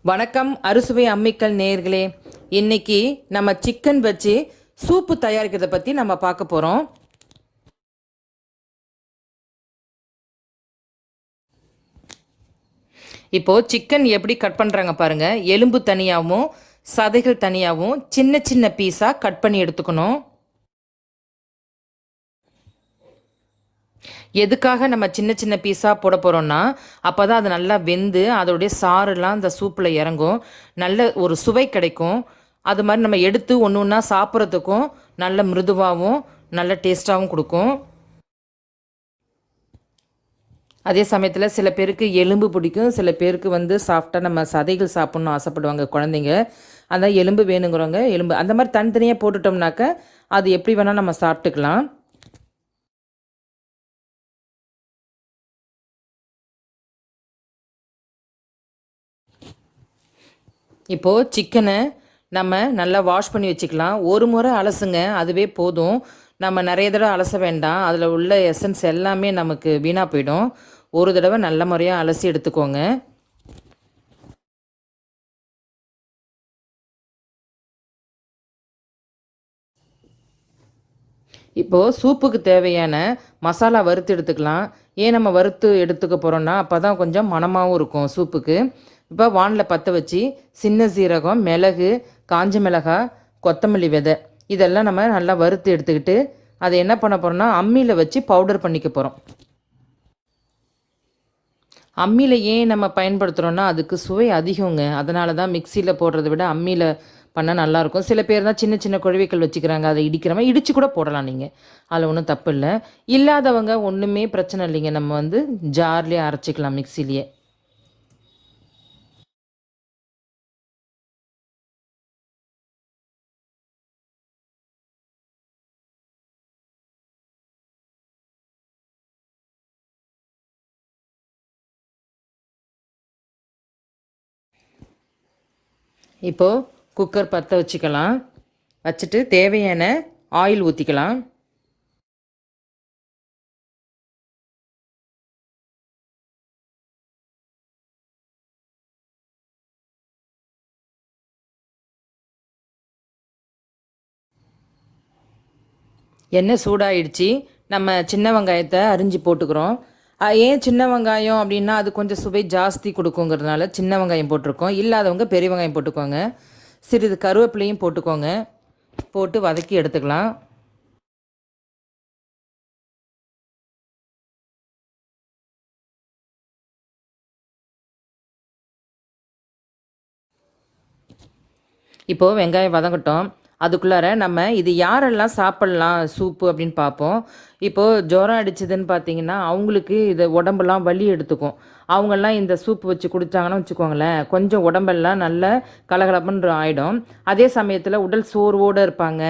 வணக்கம் அறுசுவை அம்மிக்கல் நேயர்களே. இன்னைக்கு நம்ம சிக்கன் வச்சு சூப்பு தயாரிக்கிறத பற்றி நம்ம பார்க்க போகிறோம். இப்போது சிக்கன் எப்படி கட் பண்ணுறாங்க பாருங்கள். எலும்பு தனியாகவும் சதைகள் தனியாகவும் சின்ன சின்ன பீஸாக கட் பண்ணி எடுத்துக்கணும். எதுக்காக நம்ம சின்ன சின்ன பீஸாக போட போகிறோம்னா, அப்போ தான் அது நல்லா வெந்து அதோடைய சாறுலாம் அந்த சூப்பில் இறங்கும், நல்ல ஒரு சுவை கிடைக்கும். அது மாதிரி நம்ம எடுத்து ஒன்று ஒன்றா சாப்பிட்றதுக்கும் நல்ல மிருதுவாகவும் நல்ல டேஸ்ட்டாகவும் கொடுக்கும். அதே சமயத்தில் சில பேருக்கு எலும்பு பிடிக்கும், சில பேருக்கு சாஃப்டாக நம்ம சதைகள் சாப்பிட்ணும் ஆசைப்படுவாங்க குழந்தைங்க. அந்த எலும்பு வேணுங்கிறவங்க எலும்பு அந்த மாதிரி தனித்தனியாக போட்டுட்டோம்னாக்க அது எப்படி வேணால் நம்ம சாப்பிட்டுக்கலாம். இப்போது சிக்கனை நம்ம நல்லா வாஷ் பண்ணி வச்சுக்கலாம். ஒரு முறை அலசுங்க, அதுவே போதும். நம்ம நிறைய தடவை அலச வேண்டாம், அதில் உள்ள எசன்ஸ் எல்லாமே நமக்கு வீணாக போயிடும். ஒரு தடவை நல்ல முறையாக அலசி எடுத்துக்கோங்க. இப்போது சூப்புக்கு தேவையான மசாலா வறுத்து எடுத்துக்கலாம். ஏன் நம்ம வறுத்து எடுத்துக்க போகிறோன்னா அப்போ தான் கொஞ்சம் மணமாகவும் இருக்கும் சூப்புக்கு. இப்போ வானில் பற்ற வச்சு சின்ன சீரகம், மிளகு, காஞ்ச மிளகாய், கொத்தமல்லி விதை இதெல்லாம் நம்ம நல்லா வறுத்து எடுத்துக்கிட்டு அதை என்ன பண்ண போகிறோம்னா அம்மியில் வச்சு பவுடர் பண்ணிக்க போகிறோம். அம்மியில் ஏன் நம்ம பயன்படுத்துகிறோன்னா அதுக்கு சுவை அதிகங்க. அதனால தான் மிக்சியில் போடுறத விட அம்மியில் பண்ணால் நல்லாயிருக்கும். சில பேர் தான் சின்ன சின்ன குழவிகள் வச்சுக்கிறாங்க, அதை இடிக்கிற மாதிரி இடித்து கூட போடலாம் நீங்கள், அதில் ஒன்றும் தப்பு இல்லை. இல்லாதவங்க ஒன்றுமே பிரச்சனை இல்லைங்க, நம்ம ஜார்லேயே அரைச்சிக்கலாம் மிக்சிலேயே. இப்போது குக்கர் பற்ற வச்சுக்கலாம். வச்சுட்டு தேவையான ஆயில் ஊற்றிக்கலாம். எண்ணெய் சூடாயிடுச்சு. நம்ம சின்ன வெங்காயத்தை அரிஞ்சு போட்டுக்கிறோம். ஏன் சின்ன வெங்காயம் அப்படின்னா அது கொஞ்சம் சுவை ஜாஸ்தி கொடுக்குங்கிறதுனால சின்ன வெங்காயம் போட்டிருக்கோம். இல்லாதவங்க பெரிய வெங்காயம் போட்டுக்கோங்க. சிறிது கருவேப்பிலையும் போட்டுக்கோங்க. போட்டு வதக்கி எடுத்துக்கலாம். இப்போது வெங்காயம் வதங்கட்டும். அதுக்குள்ளார நம்ம இது யாரெல்லாம் சாப்பிட்லாம் சூப்பு அப்படின்னு பார்ப்போம். இப்போது ஜுரம் அடிச்சதுன்னு பார்த்தீங்கன்னா அவங்களுக்கு இது உடம்பெல்லாம் வலி எடுத்துக்கும். அவங்கெல்லாம் இந்த சூப்பு வச்சு குடித்தாங்கன்னு வச்சுக்கோங்களேன், கொஞ்சம் உடம்பெல்லாம் நல்ல கலகலப்புன்ற ஆகிடும். அதே சமயத்தில் உடல் சோர்வோடு இருப்பாங்க.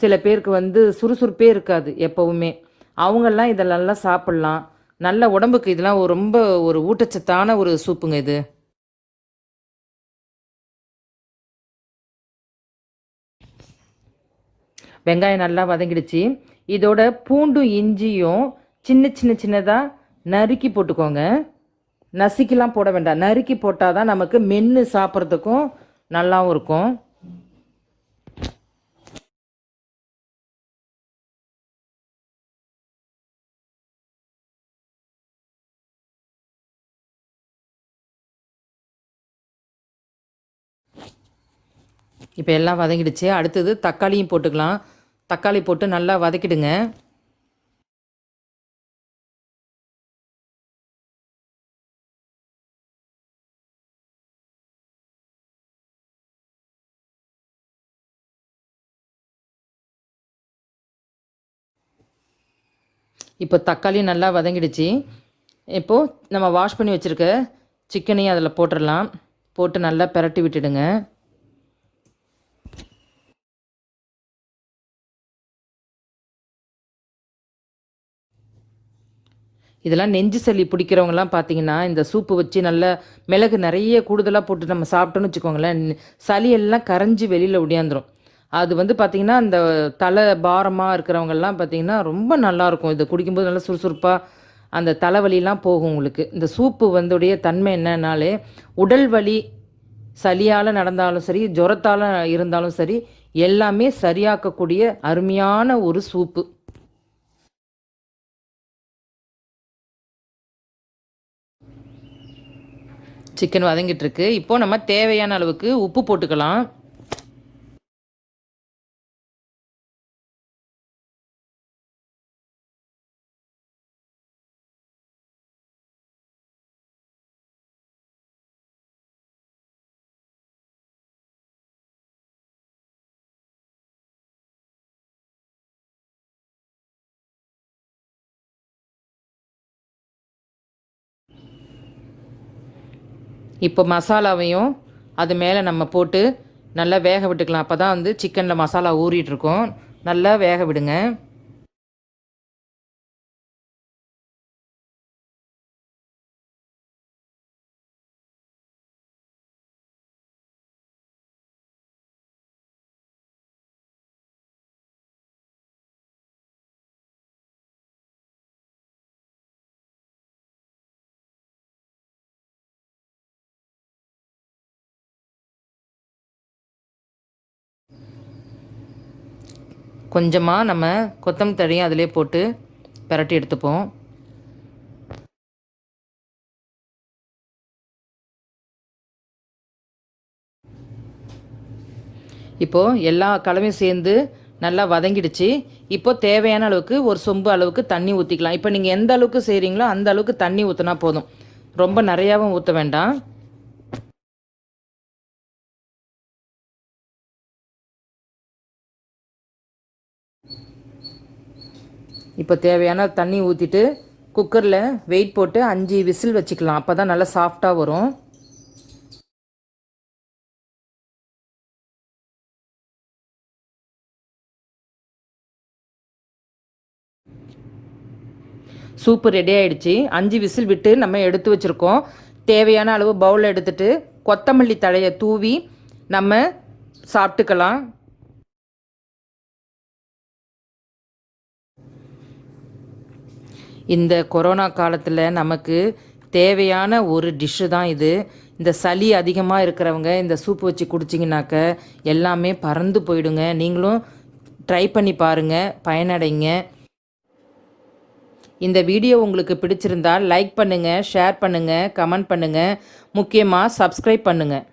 சில பேருக்கு சுறுசுறுப்பே இருக்காது எப்போவுமே. அவங்கெல்லாம் இதெல்லாம் சாப்பிட்லாம். நல்ல உடம்புக்கு இதெல்லாம் ரொம்ப ஒரு ஊட்டச்சத்தான ஒரு சூப்புங்க இது. வெங்காயம் நல்லா வதங்கிடுச்சு. இதோட பூண்டும் இஞ்சியும் சின்ன சின்ன சின்னதாக நறுக்கி போட்டுக்கோங்க. நசுக்கிலாம் போட வேண்டாம், நறுக்கி போட்டால் தான் நமக்கு மென்று சாப்பிட்றதுக்கும் நல்லாவும் இருக்கும். இப்போ எல்லாம் வதங்கிடுச்சு. அடுத்தது தக்காளியும் போட்டுக்கலாம். தக்காளி போட்டு நல்லா வதக்கிடுங்க. இப்போ தக்காளி நல்லா வதங்கிடுச்சு. இப்போது நம்ம வாஷ் பண்ணி வச்சுருக்க சிக்கனையும் அதில் போட்டுடலாம். போட்டு நல்லா பிரட்டி விட்டுடுங்க. இதெல்லாம் நெஞ்சு சளி பிடிக்கிறவங்கலாம் பார்த்தீங்கன்னா இந்த சூப்பு வச்சு நல்லா மிளகு நிறைய கூடுதலாக போட்டு நம்ம சாப்பிட்டோன்னு வச்சுக்கோங்களேன், சளியெல்லாம் கரைஞ்சி வெளியில் ஒடியாந்துடும். அது பார்த்திங்கன்னா அந்த தலை பாரமாக இருக்கிறவங்கெல்லாம் பார்த்திங்கன்னா ரொம்ப நல்லாயிருக்கும். இதை குடிக்கும்போது நல்லா சுறுசுறுப்பாக அந்த தலைவலிலாம் போகும் உங்களுக்கு. இந்த சூப்பு உடைய தன்மை என்னன்னாலே உடல் வலி சளியால் நடந்தாலும் சரி, ஜுரத்தால் இருந்தாலும் சரி, எல்லாமே சரியாக்கக்கூடிய அருமையான ஒரு சூப்பு. சிக்கன் வதங்கிட்டுருக்கு. இப்போது நம்ம தேவையான அளவுக்கு உப்பு போட்டுக்கலாம். இப்போ மசாலாவையும் அது மேலே நம்ம போட்டு நல்லா வேக விட்டுக்கலாம். அப்போ தான் வந்து சிக்கனில் மசாலா ஊறிட்டுருக்கும். நல்லா வேக விடுங்க. கொஞ்சமாக நம்ம கொத்தமல்லி தழையும் அதிலே போட்டு பிரட்டி எடுத்துப்போம். இப்போது எல்லா கலவையும் சேர்ந்து நல்லா வதங்கிடுச்சு. இப்போது தேவையான அளவுக்கு ஒரு சொம்பு அளவுக்கு தண்ணி ஊற்றிக்கலாம். இப்போ நீங்கள் எந்த அளவுக்கு செய்கிறீங்களோ அந்த அளவுக்கு தண்ணி ஊற்றினா போதும். ரொம்ப நிறையாவும் ஊற்ற வேண்டாம். இப்போ தேவையான தண்ணி ஊற்றிட்டு குக்கரில் வெயிட் போட்டு 5 விசில் வச்சுக்கலாம். அப்போ தான் நல்லா சாஃப்டாக வரும். சூப்பு ரெடி ஆகிடுச்சு. 5 விசில் விட்டு நம்ம எடுத்து வச்சுருக்கோம். தேவையான அளவு பவுலில் எடுத்துகிட்டு கொத்தமல்லி தழையை தூவி நம்ம சாப்பிட்டுக்கலாம். இந்த கொரோனா காலத்தில் நமக்கு தேவையான ஒரு டிஷ்ஷு தான் இது. இந்த சளி அதிகமாக இருக்கிறவங்க இந்த சூப்பு வச்சு குடிச்சிங்கனாக்க எல்லாமே பறந்து போயிடுங்க. நீங்களும் ட்ரை பண்ணி பாருங்கள், பயனடைங்க. இந்த வீடியோ உங்களுக்கு பிடிச்சிருந்தால் லைக் பண்ணுங்கள், ஷேர் பண்ணுங்கள், கமெண்ட் பண்ணுங்கள், முக்கியமாக சப்ஸ்கிரைப் பண்ணுங்கள்.